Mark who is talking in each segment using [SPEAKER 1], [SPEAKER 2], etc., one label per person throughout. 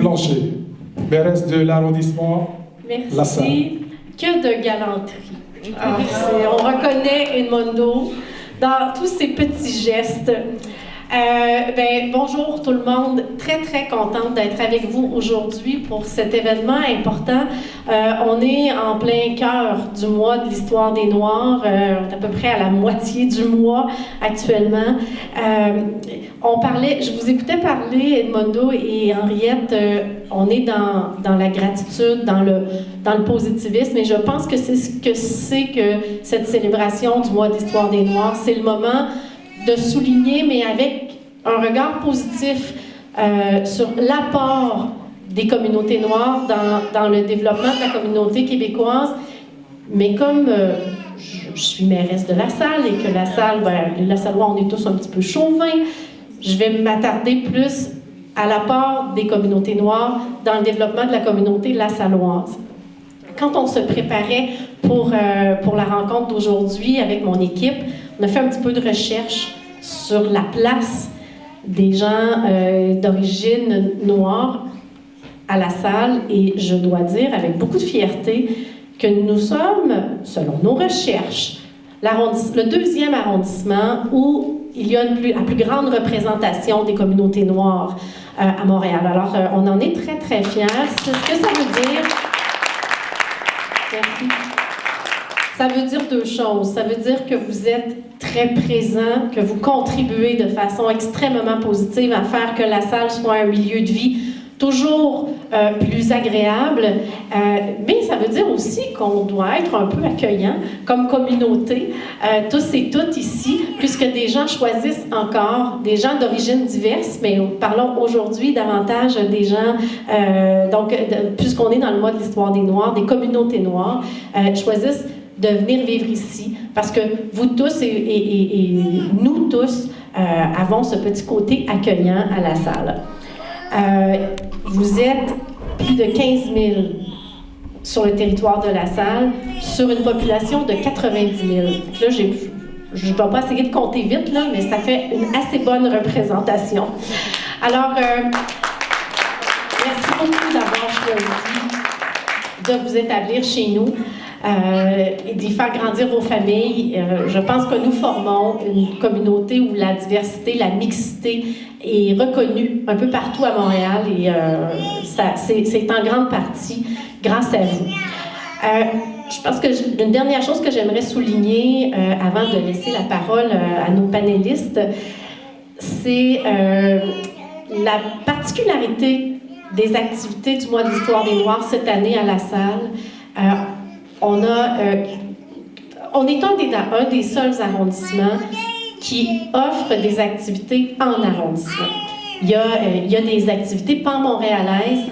[SPEAKER 1] Blanchet, mairesse de l'arrondissement La Salle.
[SPEAKER 2] Merci. Que de galanterie. On reconnaît Edmundo dans tous ces petits gestes. Bonjour tout le monde, très très contente d'être avec vous aujourd'hui pour cet événement important. On est en plein cœur du mois de l'histoire des Noirs, on est à peu près à la moitié du mois actuellement. Je vous écoutais parler, Edmundo et Henriette, on est dans la gratitude, dans le positivisme, et je pense que c'est ce que c'est que cette célébration du mois de l'histoire des Noirs. C'est le moment de souligner, mais avec un regard positif sur l'apport des communautés noires dans le développement de la communauté québécoise. Mais comme je suis mairesse de La Salle et que La Salle, les La Sallois, on est tous un petit peu chauvins, je vais m'attarder plus à l'apport des communautés noires dans le développement de la communauté lassalloise. Quand on se préparait pour la rencontre d'aujourd'hui avec mon équipe, on a fait un petit peu de recherche sur la place des gens d'origine noire à La Salle, et je dois dire avec beaucoup de fierté que nous sommes, selon nos recherches, le deuxième arrondissement où il y a la plus grande représentation des communautés noires à Montréal. Alors, on en est très, très fiers. C'est ce que ça veut dire. Merci. Ça veut dire deux choses. Ça veut dire que vous êtes très présent, que vous contribuez de façon extrêmement positive à faire que La Salle soit un milieu de vie toujours plus agréable. Mais ça veut dire aussi qu'on doit être un peu accueillant comme communauté, tous et toutes ici, puisque des gens choisissent encore, des gens d'origine diverse, mais parlons aujourd'hui davantage des gens, puisqu'on est dans le mois de l'histoire des Noirs, des communautés noires, choisissent de venir vivre ici, parce que vous tous et nous tous avons ce petit côté accueillant à La Salle. Vous êtes plus de 15 000 sur le territoire de La Salle, sur une population de 90 000. Là, je ne vais pas essayer de compter vite, là, mais ça fait une assez bonne représentation. Alors, merci beaucoup d'avoir choisi de vous établir chez nous. Et d'y faire grandir vos familles. Je pense que nous formons une communauté où la diversité, la mixité est reconnue un peu partout à Montréal, et c'est en grande partie grâce à vous. Je pense que une dernière chose que j'aimerais souligner avant de laisser la parole à nos panélistes, c'est la particularité des activités du mois de l'histoire des Noirs cette année à La Salle. On est un des seuls arrondissements qui offre des activités en arrondissement. Il y a des activités pan-montréalaises,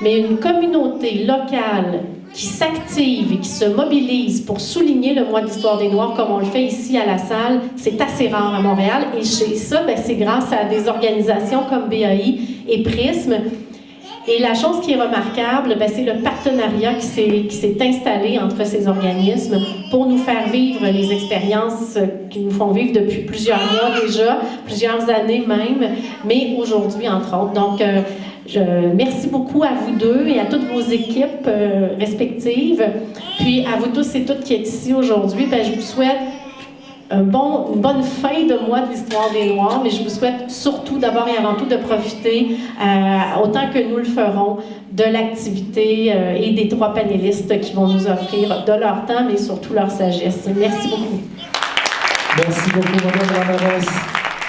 [SPEAKER 2] mais une communauté locale qui s'active et qui se mobilise pour souligner le mois de l'histoire des Noirs comme on le fait ici à La Salle, c'est assez rare à Montréal. Et chez ça, c'est grâce à des organisations comme BAI et Prisme. Et la chose qui est remarquable, c'est le partenariat qui s'est installé entre ces organismes pour nous faire vivre les expériences qui nous font vivre depuis plusieurs mois déjà, plusieurs années même, mais aujourd'hui entre autres. Donc, merci beaucoup à vous deux et à toutes vos équipes respectives. Puis à vous tous et toutes qui êtes ici aujourd'hui, je vous souhaite une bonne fin de mois de l'histoire des Noirs, mais je vous souhaite surtout, d'abord et avant tout, de profiter, autant que nous le ferons, de l'activité et des trois panélistes qui vont nous offrir de leur temps, mais surtout leur sagesse. Merci beaucoup.
[SPEAKER 1] Merci beaucoup, Madame la mairesse.